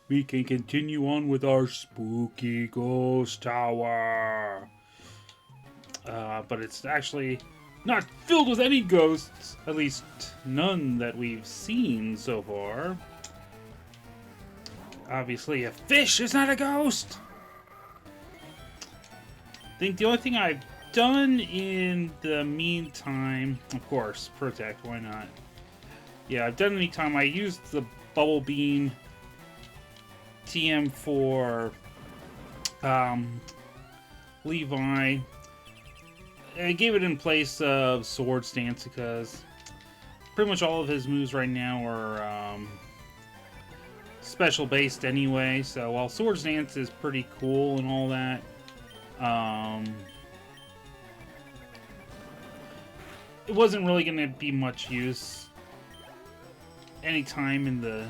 we can continue on with our spooky ghost tower. But it's actually not filled with any ghosts, at least none that we've seen so far. Obviously, a fish is not a ghost! I think the only thing I've done in the meantime, of course, protect, why not? Yeah, I've done in the meantime, I used the bubble beam TM for Levi. I gave it in place of Sword Stance because pretty much all of his moves right now are special based anyway. So while Sword Stance is pretty cool and all that, it wasn't really going to be much use anytime in the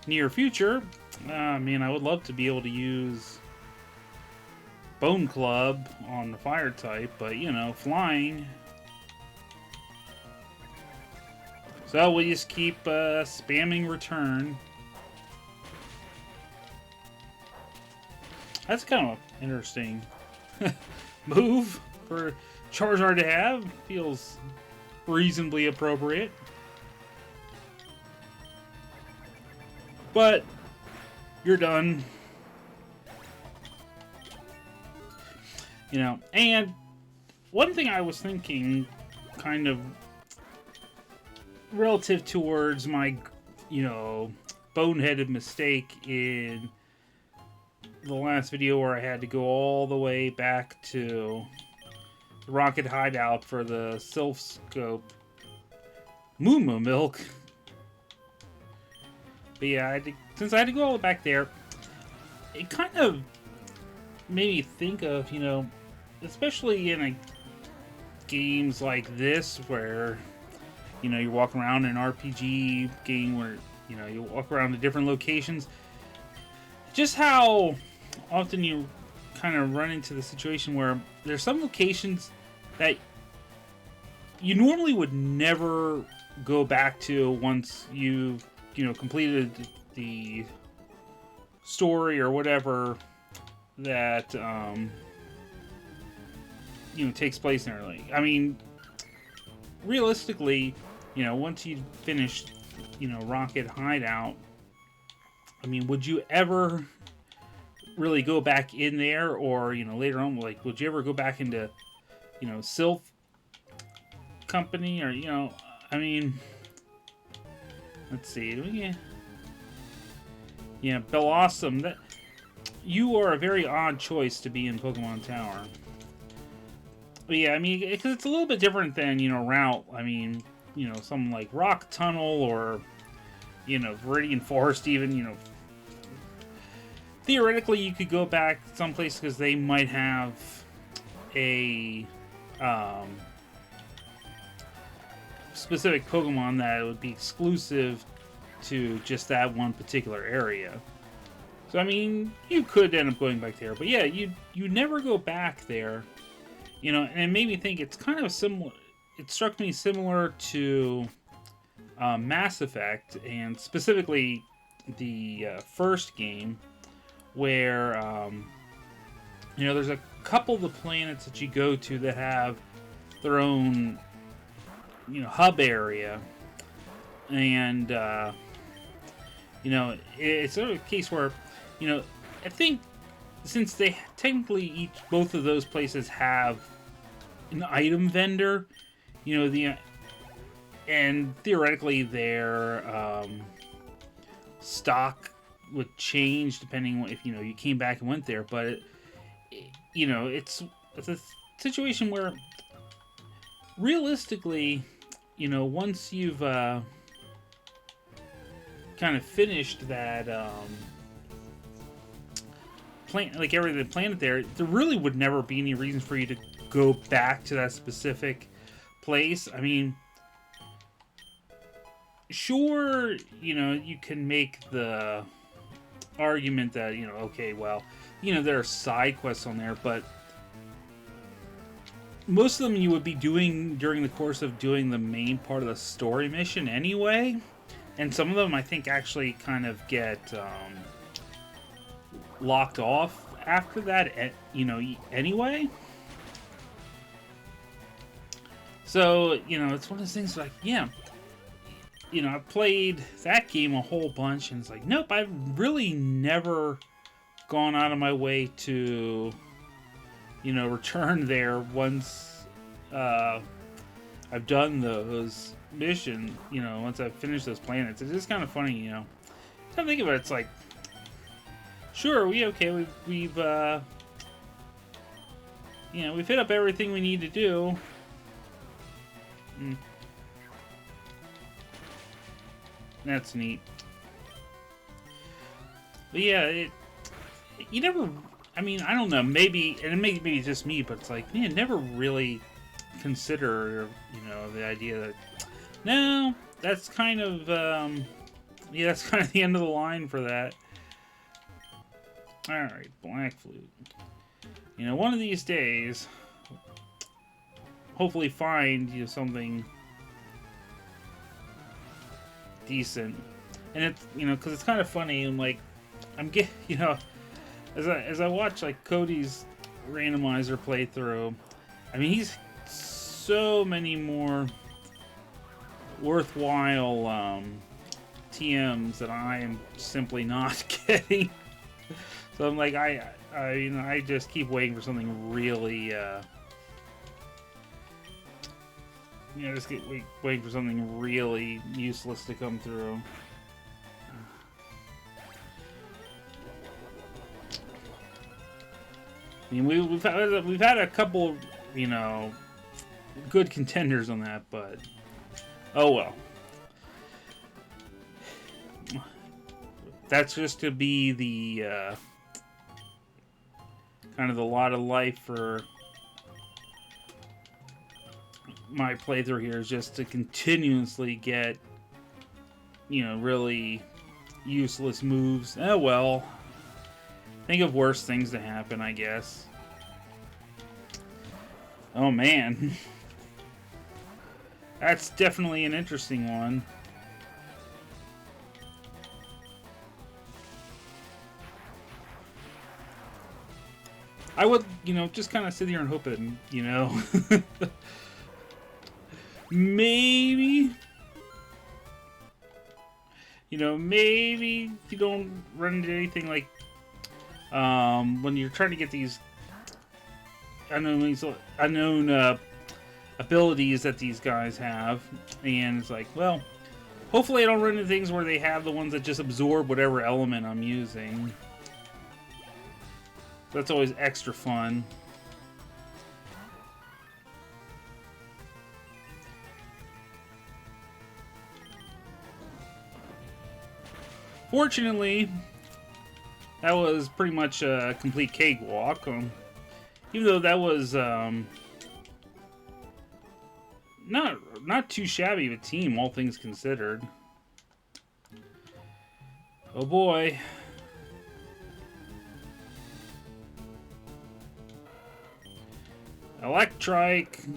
near future. I mean, I would love to be able to use Bone Club on the fire type, but you know, flying. So we just keep spamming return. That's kind of interesting move for Charizard to have. Feels reasonably appropriate. But you're done. You know, and one thing I was thinking, kind of relative towards my, you know, boneheaded mistake in the last video where I had to go all the way back to the Rocket Hideout for the Sylph Scope Moo Milk. But yeah, since I had to go all the way back there, it kind of made me think of, you know, especially in games like this where, you know, you're walking around in an RPG game where, you know, you walk around to different locations, just how often you kind of run into the situation where there's some locations that you normally would never go back to once you've, you know, completed the story or whatever that you know, takes place in early. I mean, realistically, you know, once you finished, you know, Rocket Hideout, I mean, would you ever really go back in there, or, you know, later on, like, would you ever go back into, you know, Sylph Company, or, you know, I mean, let's see, yeah, Bellossom, that you are a very odd choice to be in Pokemon Tower. But yeah, I mean, because it's a little bit different than, you know, Route. I mean, you know, something like Rock Tunnel or, you know, Viridian Forest even, you know. Theoretically, you could go back someplace because they might have a specific Pokemon that would be exclusive to just that one particular area. So, I mean, you could end up going back there. But yeah, you never go back there. You know, and it made me think it's kind of similar. It struck me similar to Mass Effect, and specifically the first game, where you know, there's a couple of the planets that you go to that have their own, you know, hub area, and you know, it's sort of a case where, you know, I think since they technically both of those places have an item vendor, you know, and theoretically their stock would change depending on if, you know, you came back and went there, but you know, it's a situation where realistically, you know, once you've kind of finished that like every planet there really would never be any reason for you to go back to that specific place. I mean, sure, you know, you can make the argument that, you know, okay, well, you know, there are side quests on there, but most of them you would be doing during the course of doing the main part of the story mission anyway. And some of them, I think, actually kind of get locked off after that, you know, anyway. So, you know, it's one of those things like, yeah, you know, I've played that game a whole bunch, and it's like, nope, I've really never gone out of my way to, you know, return there once I've done those missions, you know, once I've finished those planets. It's just kind of funny, you know. Time to think about it, it's like, sure, we've you know, we've hit up everything we need to do. That's neat. But yeah, you never, I mean, I don't know, maybe, and maybe it's just me, but it's like, man, never really consider, you know, the idea that, no, that's kind of, yeah, that's kind of the end of the line for that. Alright, Black Flute. You know, one of these days, hopefully find, you know, something decent. And it's, you know, because it's kind of funny, and like, you know, as I watch like Cody's randomizer playthrough, I mean, he's so many more worthwhile TMs that I am simply not getting. So I'm like, you know, I just keep waiting for something really, you know, just waiting for something really useless to come through. I mean, we've had a couple, you know, good contenders on that, but oh well. That's just to be the kind of the lot of life for my playthrough here, is just to continuously get, you know, really useless moves. Oh well. Think of worse things to happen, I guess. Oh man. That's definitely an interesting one. I would, you know, just kind of sit here and hope that, you know, maybe, you know, maybe you don't run into anything like, when you're trying to get these unknown abilities that these guys have, and it's like, well, hopefully I don't run into things where they have the ones that just absorb whatever element I'm using. That's always extra fun. Fortunately, that was pretty much a complete cakewalk. Even though that was not too shabby of a team, all things considered. Oh boy. Electrike.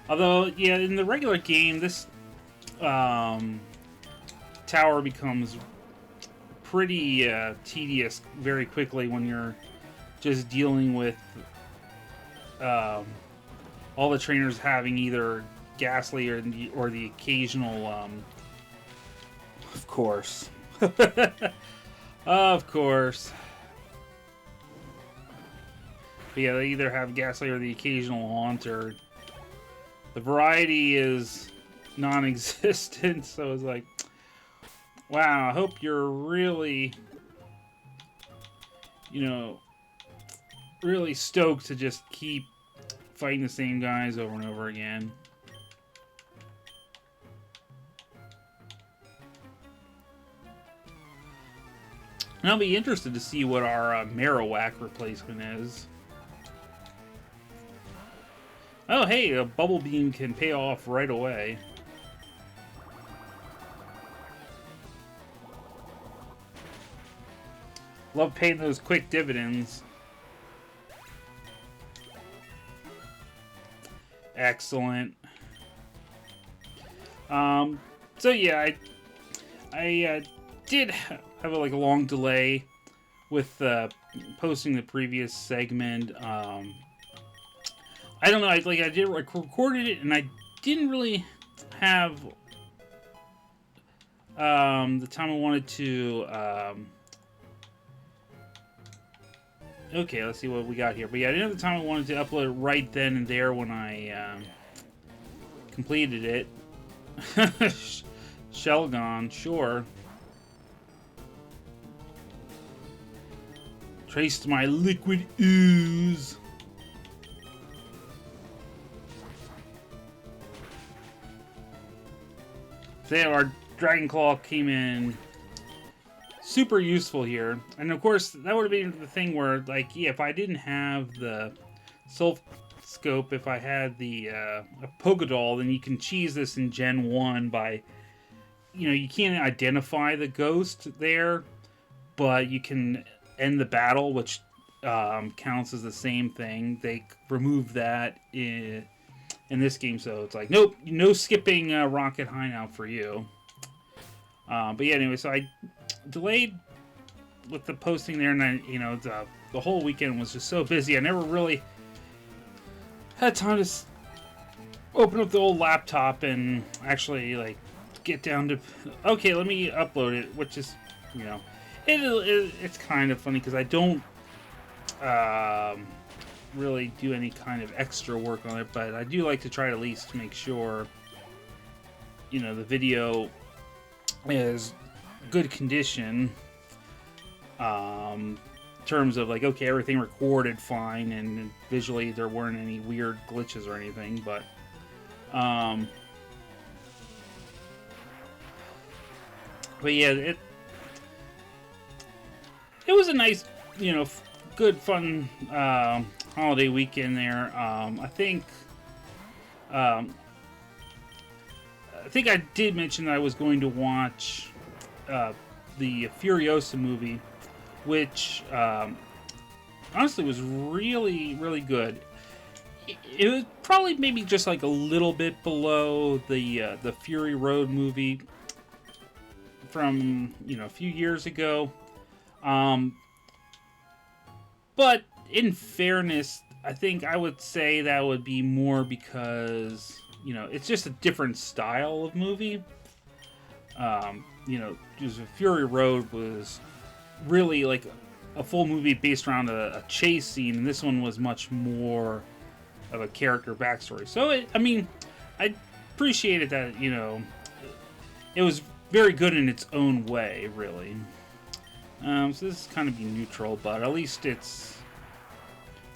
Although, yeah, in the regular game, this tower becomes pretty tedious very quickly when you're just dealing with all the trainers having either Ghastly or the occasional, of course. Of course. But yeah, they either have Ghastly or the occasional Haunter. The variety is non-existent, so it's like, wow, I hope you're really, you know, really stoked to just keep fighting the same guys over and over again. And I'll be interested to see what our Marowak replacement is. Oh, hey, a Bubble Beam can pay off right away. Love paying those quick dividends. Excellent. So yeah, I did have like a long delay with posting the previous segment. I don't know. I recorded it, and I didn't really have the time I wanted to. Okay, let's see what we got here. But yeah, I didn't have the time I wanted to upload it right then and there when I completed it. Shell gone, sure. Traced my liquid ooze. So yeah, our Dragon Claw came in super useful here. And of course, that would have been the thing where, like, yeah, if I didn't have the Soul Scope, if I had the Pogadol, then you can cheese this in Gen 1 by, you know, you can't identify the ghost there, but you can end the battle, which counts as the same thing. They removed that in this game, so it's like, nope, no skipping Rocket High now for you. But yeah, anyway, so I delayed with the posting there, and I, you know, the whole weekend was just so busy. I never really had time to open up the old laptop and actually, like, get down to, okay, let me upload it, which is, you know, it's kind of funny because I don't really do any kind of extra work on it, but I do like to try to at least make sure, you know, the video is good condition, in terms of, like, okay, everything recorded fine and visually there weren't any weird glitches or anything, but yeah, it was a nice, you know, good, fun holiday weekend there. I think I did mention that I was going to watch the Furiosa movie, which honestly was really, really good. It was probably maybe just like a little bit below the Fury Road movie from, you know, a few years ago. But in fairness, I think I would say that would be more because, you know, it's just a different style of movie. You know, because Fury Road was really like a full movie based around a chase scene, and this one was much more of a character backstory. So, I mean, I appreciated that, you know, it was very good in its own way, really. So this is kind of be neutral, but at least it's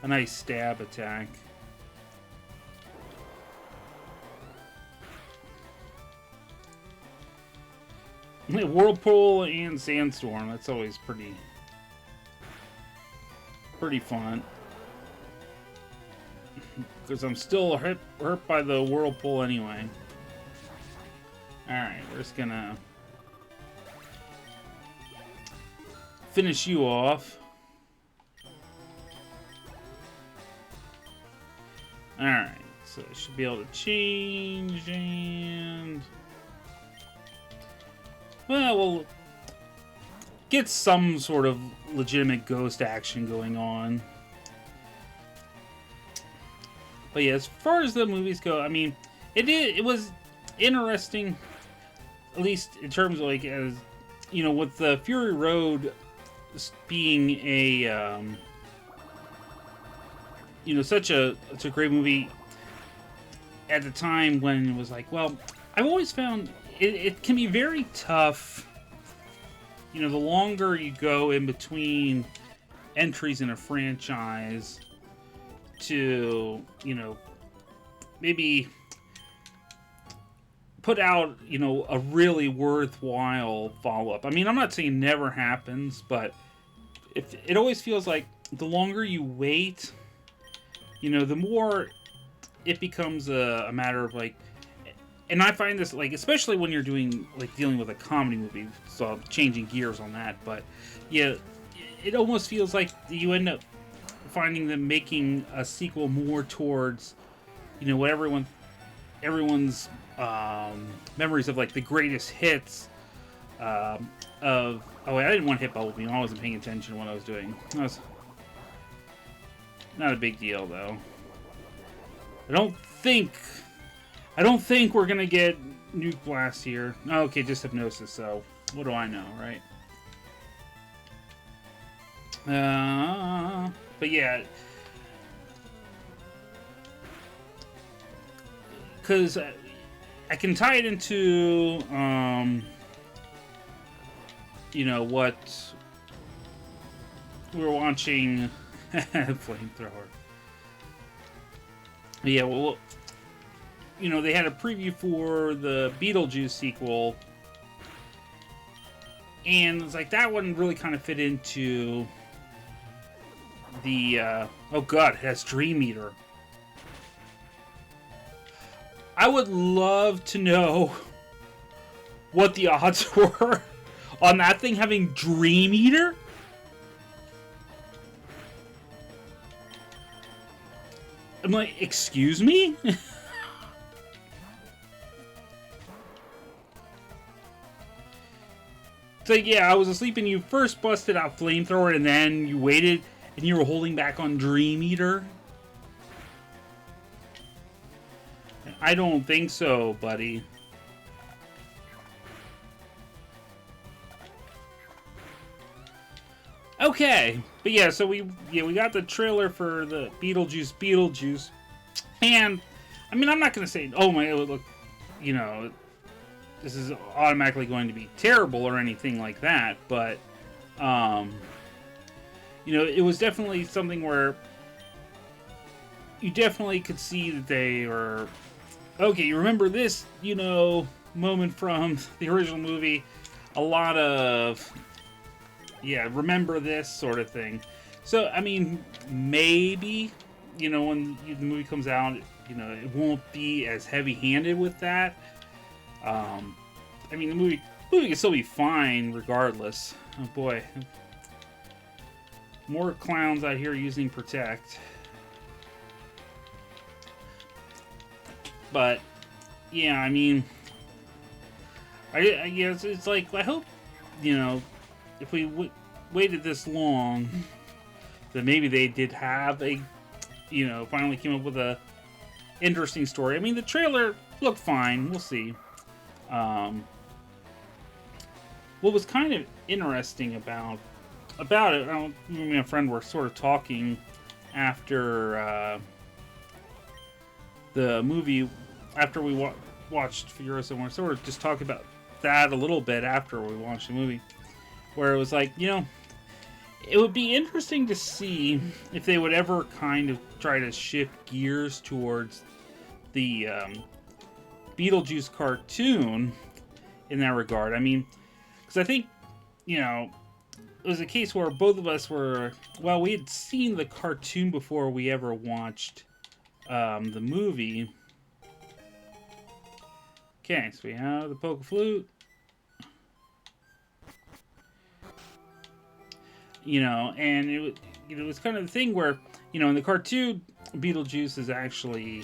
a nice stab attack. Whirlpool and Sandstorm, that's always pretty fun. Because I'm still hurt by the Whirlpool anyway. Alright, we're just gonna finish you off. Alright, so I should be able to change, and well, we'll get some sort of legitimate ghost action going on. But yeah, as far as the movies go, I mean, it was interesting, at least in terms of, like, as you know, with the Fury Road being a you know, such a great movie at the time, when it was like, well, I've always found it can be very tough, you know, the longer you go in between entries in a franchise to, you know, maybe put out, you know, a really worthwhile follow-up. I mean, I'm not saying it never happens, but it always feels like the longer you wait, you know, the more it becomes a matter of, like, and I find this, like, especially when you're doing, like, dealing with a comedy movie, so I'm changing gears on that, but yeah, it almost feels like you end up finding them making a sequel more towards, what everyone's memories of like the greatest hits of. Oh wait, I didn't want to hit Bubble Beam. I wasn't paying attention to what I was doing. That was not a big deal though. I don't think we're gonna get Nuke Blast here. Oh, okay, just Hypnosis. So what do I know, right? But yeah, because I can tie it into what we're watching. Flamethrower. Yeah, well, they had a preview for the Beetlejuice sequel, and it's like that one really kind of fit into the oh god, it has Dream Eater. I would love to know what the odds were on that thing having Dream Eater. I'm like, excuse me? It's like, yeah, I was asleep and you first busted out Flamethrower and then you waited and you were holding back on Dream Eater? I don't think so, buddy. Okay, but yeah, so we got the trailer for the Beetlejuice, and I mean, I'm not gonna say, oh my, look, this is automatically going to be terrible or anything like that, but it was definitely something where you definitely could see that they were okay. You remember this, moment from the original movie, a lot of. Yeah, remember this sort of thing. So, I mean, maybe, when the movie comes out, it won't be as heavy-handed with that. I mean, the movie can still be fine regardless. Oh, boy. More clowns out here using Protect. But, yeah, I mean, I guess it's like, I hope, if we waited this long, then maybe they did have a, finally came up with a interesting story. I mean, the trailer looked fine. We'll see. What was kind of interesting about it, me and my friend were sort of talking after the movie, after we watched Furiosa, and we're sort of just talking about that a little bit after we watched the movie. Where it was like, it would be interesting to see if they would ever kind of try to shift gears towards the Beetlejuice cartoon in that regard. I mean, because I think, it was a case where both of us were, well, we had seen the cartoon before we ever watched the movie. Okay, so we have the Poke Flute. And it was kind of the thing where, in the cartoon, Beetlejuice is actually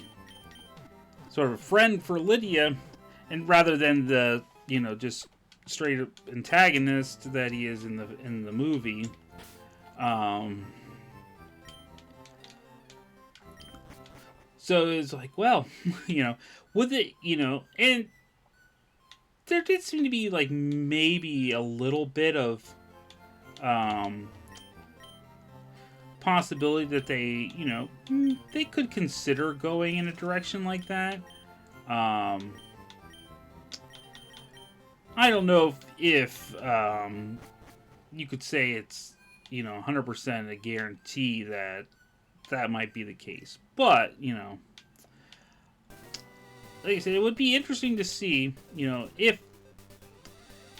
sort of a friend for Lydia, and rather than the, just straight up antagonist that he is in the movie. So it's like, well, with it, and there did seem to be like maybe a little bit of possibility that they, they could consider going in a direction like that. I don't know if you could say it's, 100% a guarantee that might be the case. But, like I said, it would be interesting to see, if,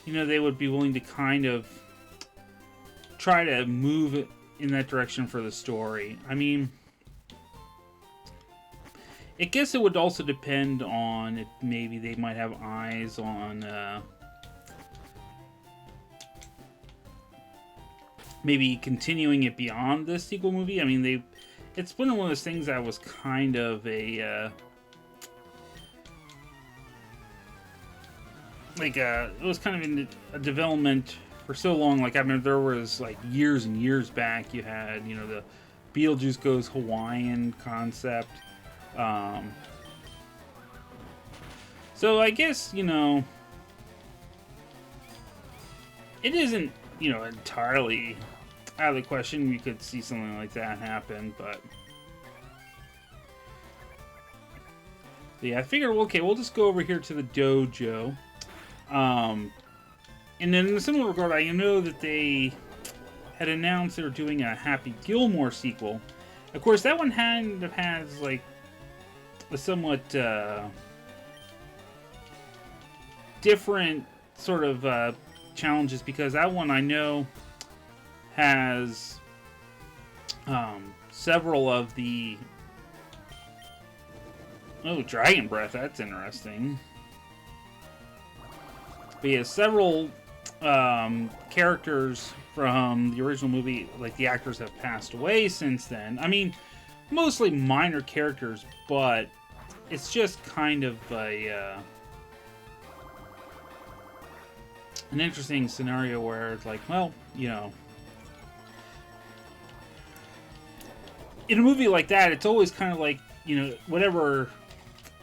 they would be willing to kind of try to move in that direction for the story. I mean, I guess it would also depend on if maybe they might have eyes on maybe continuing it beyond the sequel movie. I mean, it's been one of those things that was kind of a like it was kind of in a development for so long. Like I remember there was like years and years back, you had the Beetlejuice Goes Hawaiian concept. So I guess it isn't entirely out of the question. You could see something like that happen, but yeah, I figured, okay, we'll just go over here to the dojo. And then in a similar regard, I know that they had announced they were doing a Happy Gilmore sequel. Of course, that one has like a somewhat different sort of challenges, because that one I know has several of the dragon breath. That's interesting. But yeah, several characters from the original movie, like the actors, have passed away since then. I mean, mostly minor characters, but it's just kind of an interesting scenario where it's like, well, in a movie like that, it's always kind of like, whatever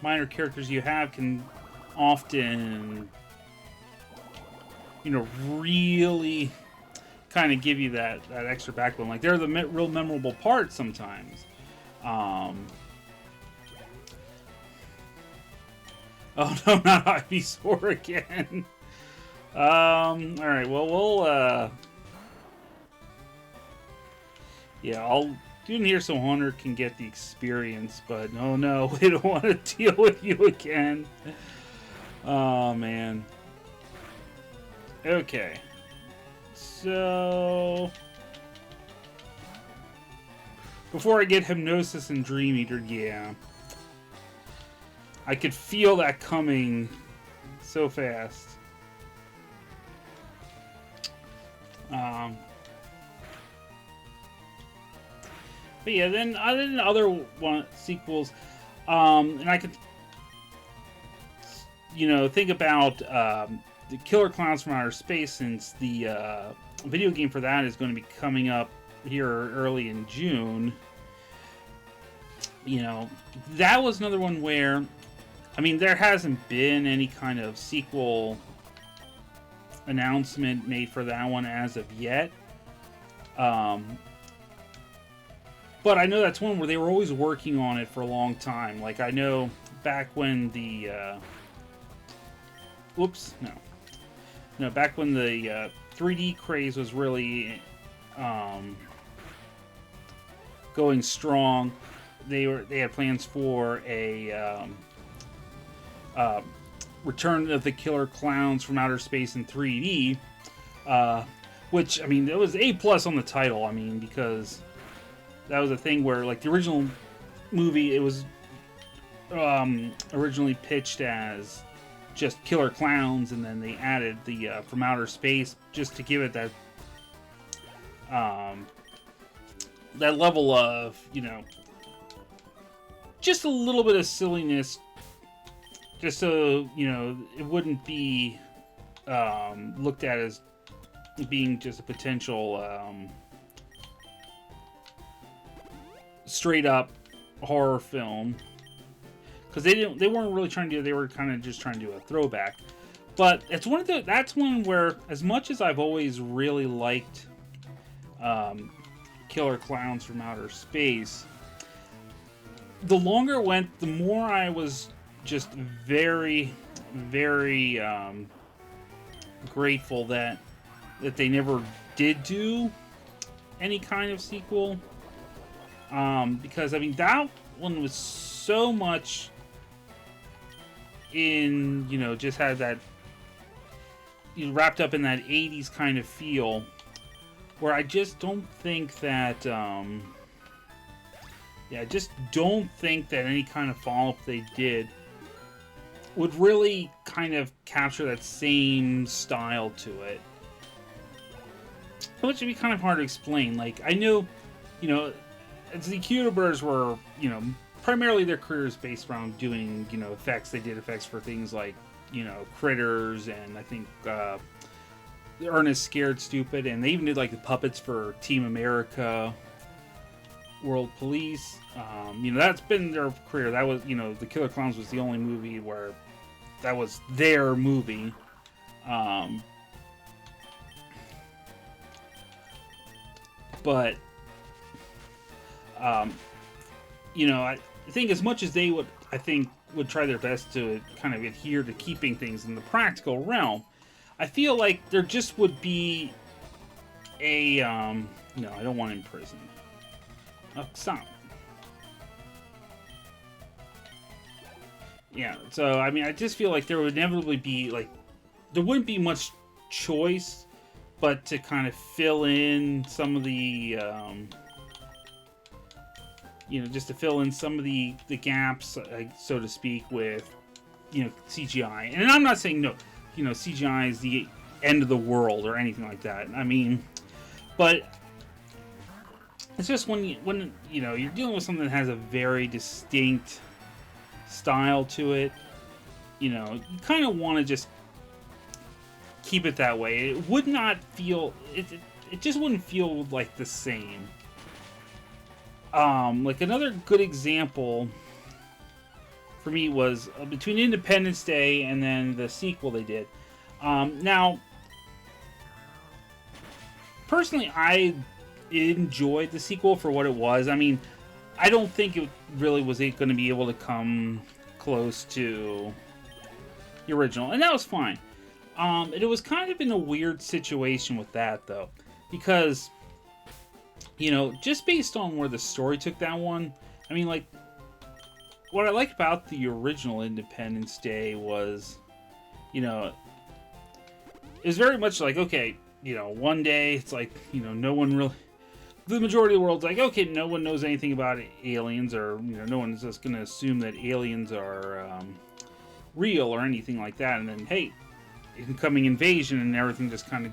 minor characters you have can often, really kind of give you that extra backbone. Like, they're the real memorable part sometimes. Oh no, not Ivysaur again. Alright, well, we'll, yeah, I'll do in here so Hunter can get the experience, but no, we don't want to deal with you again. Oh, man. Okay. So, before I get Hypnosis and Dream Eater, yeah. I could feel that coming so fast. But yeah, then other sequels, and I could, think about the Killer Clowns from Outer Space, since the video game for that is going to be coming up here early in June. That was another one where, I mean, there hasn't been any kind of sequel announcement made for that one as of yet. But I know that's one where they were always working on it for a long time. Like, I know back when the back when the 3D craze was really going strong, they had plans for a Return of the Killer Clowns from Outer Space in 3D, which, I mean, it was A+ on the title. I mean, because that was a thing where, like, the original movie, it was originally pitched as just Killer Clowns, and then they added the From Outer Space just to give it that that level of, just a little bit of silliness, just so, it wouldn't be looked at as being just a potential straight up horror film, because they weren't really trying to do it. They were kind of just trying to do a throwback. But it's that's one where, as much as I've always really liked Killer Clowns from Outer Space, the longer it went, the more I was just very, very grateful that they never did do any kind of sequel. Because, I mean, that one was so much in, just had that, wrapped up in that 80s kind of feel, where I just don't think that, I just don't think that any kind of follow-up they did would really kind of capture that same style to it. Which would be kind of hard to explain. Like, I know, the Cutibers were, primarily their careers based around doing, effects. They did effects for things like you know, Critters, and I think Ernest Scared Stupid, and they even did like the puppets for Team America, World Police. You know, that's been their career. That was, you know, the Killer Clowns was the only movie where that was their movie. But you know, I think as much as they would, I think, would try their best to kind of adhere to keeping things in the practical realm, I feel like there just would be a no, I don't want him in prison. Oh, stop. Yeah, so I mean, I just feel like there would inevitably be like, there wouldn't be much choice but to kind of fill in some of the you know, just to fill in some of the gaps, so to speak, with, you know, CGI. And I'm not saying, no, you know, CGI is the end of the world or anything like that. I mean, but it's just when you know, you're dealing with something that has a very distinct style to it, you know, you kind of want to just keep it that way. It would not feel, it just wouldn't feel like the same. Like another good example for me was between Independence Day and then the sequel they did. Now, personally, I enjoyed the sequel for what it was. I mean, I don't think it really was going to be able to come close to the original, and that was fine. It was kind of in a weird situation with that, though, because, you know, just based on where the story took that one, I mean, like, what I liked about the original Independence Day was, you know, it was very much like, okay, you know, one day it's like, you know, no one really, the majority of the world's like, okay, no one knows anything about aliens, or, you know, no one's just going to assume that aliens are real or anything like that, and then, hey, incoming invasion, and everything just kind of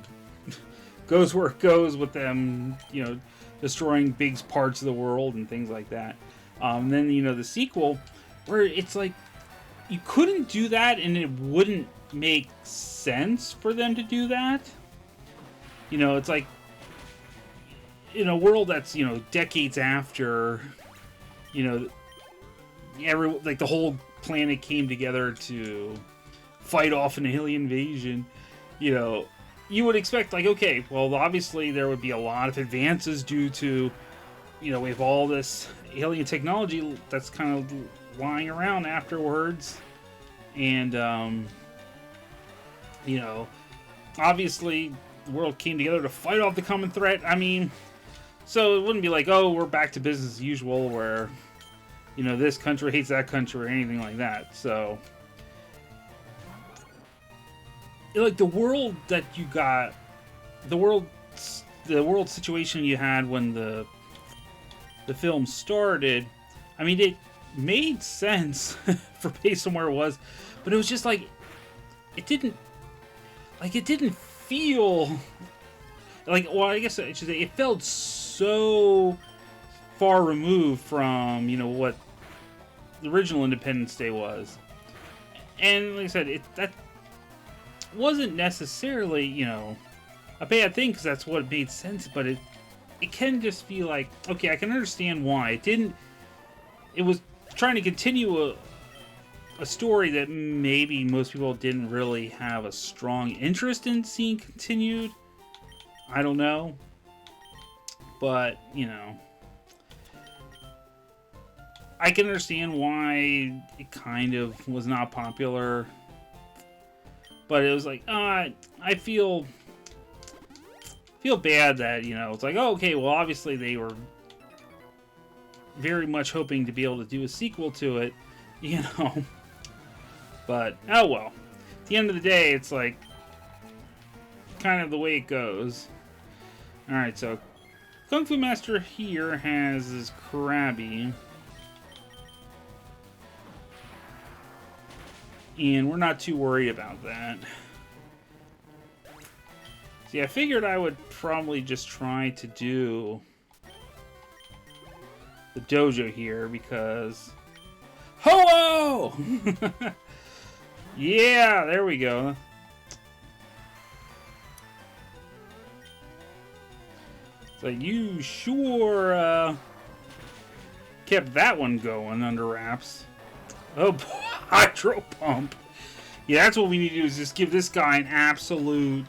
goes where it goes with them, you know, destroying big parts of the world and things like that. Then, you know, the sequel, where it's like, you couldn't do that, and it wouldn't make sense for them to do that. You know, it's like, in a world that's, you know, decades after, you know, like the whole planet came together to fight off an alien invasion, you know, you would expect, like, okay, well, obviously there would be a lot of advances due to, you know, we have all this alien technology that's kind of lying around afterwards, and, you know, obviously the world came together to fight off the common threat. I mean, so it wouldn't be like, oh, we're back to business as usual, where, you know, this country hates that country or anything like that. So, like, the world that you got, the world situation you had when the film started, I mean, it made sense for based on where it was, but it was just like, it didn't feel like, well, I guess I should say, it felt so far removed from, you know, what the original Independence Day was. And like I said, that wasn't necessarily, you know, a bad thing, because that's what made sense, but it can just feel like, okay, I can understand why it was trying to continue a story that maybe most people didn't really have a strong interest in seeing continued. I don't know, but, you know, I can understand why it kind of was not popular. But it was like, I feel bad that, you know, it's like, oh, okay, well, obviously they were very much hoping to be able to do a sequel to it, you know. But, oh well. At the end of the day, it's like, kind of the way it goes. Alright, so Kung Fu Master here has his Krabby. And we're not too worried about that. See, I figured I would probably just try to do the dojo here, because... Ho-oh! Yeah, there we go. So you sure kept that one going under wraps. Oh, hydro pump. Yeah, that's what we need to do, is just give this guy an absolute,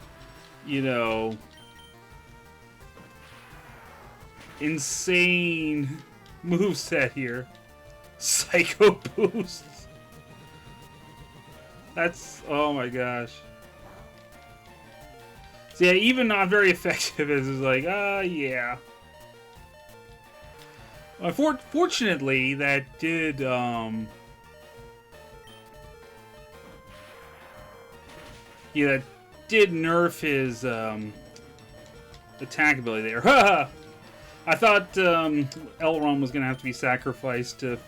you know, insane moveset here. Psycho boost. That's, oh my gosh. So yeah, even not very effective is like, yeah. Fortunately, that did, yeah, that did nerf his, attack ability there. Haha! I thought, Elrond was gonna have to be sacrificed to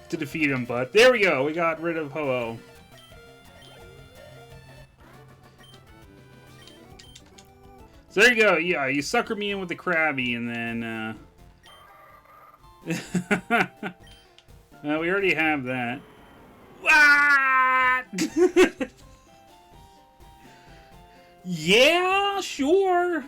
defeat him, but there we go, we got rid of Ho-Oh. So there you go, yeah, you sucker me in with the Krabby, and then, we already have that. What? Yeah, sure.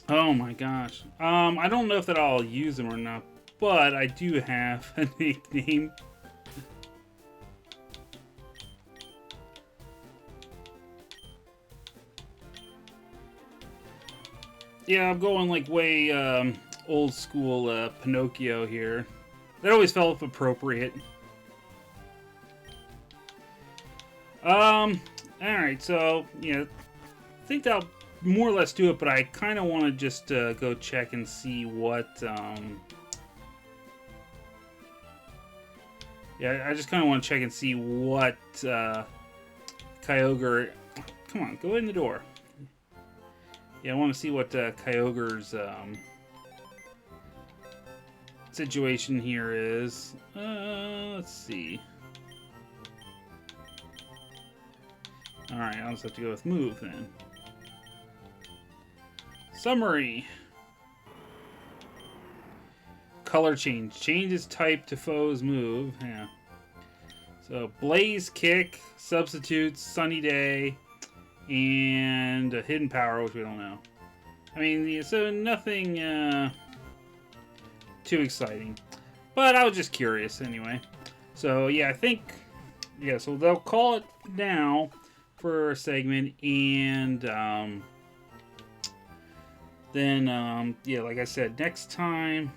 Oh my gosh. I don't know if that I'll use them or not, but I do have a nickname. Yeah, I'm going like way old school Pinocchio here. That always felt appropriate. Alright, so, yeah, I think I'll more or less do it, but I kind of want to just go check and see what, yeah, I just kind of want to check and see what, Kyogre, come on, go in the door. Yeah, I want to see what, Kyogre's, situation here is. Let's see. Alright, I'll just have to go with move then. Summary. Color change. Changes type to foe's move. Yeah. So, Blaze Kick, Substitutes, Sunny Day, and a Hidden Power, which we don't know. I mean, so nothing too exciting. But I was just curious anyway. So, yeah, I think, yeah, so they'll call it now for a segment, and then yeah, like I said, next time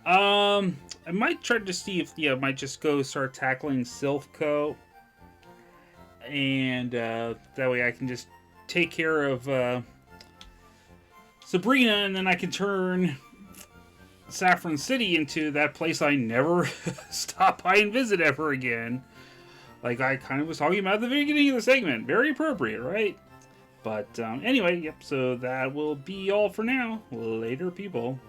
I might try to see if, yeah, I might just go start tackling Silphco, and that way I can just take care of Sabrina, and then I can turn Saffron City into that place I never stop by and visit ever again. Like I kind of was talking about at the beginning of the segment. Very appropriate, right? But anyway, yep, so that will be all for now. Later, people.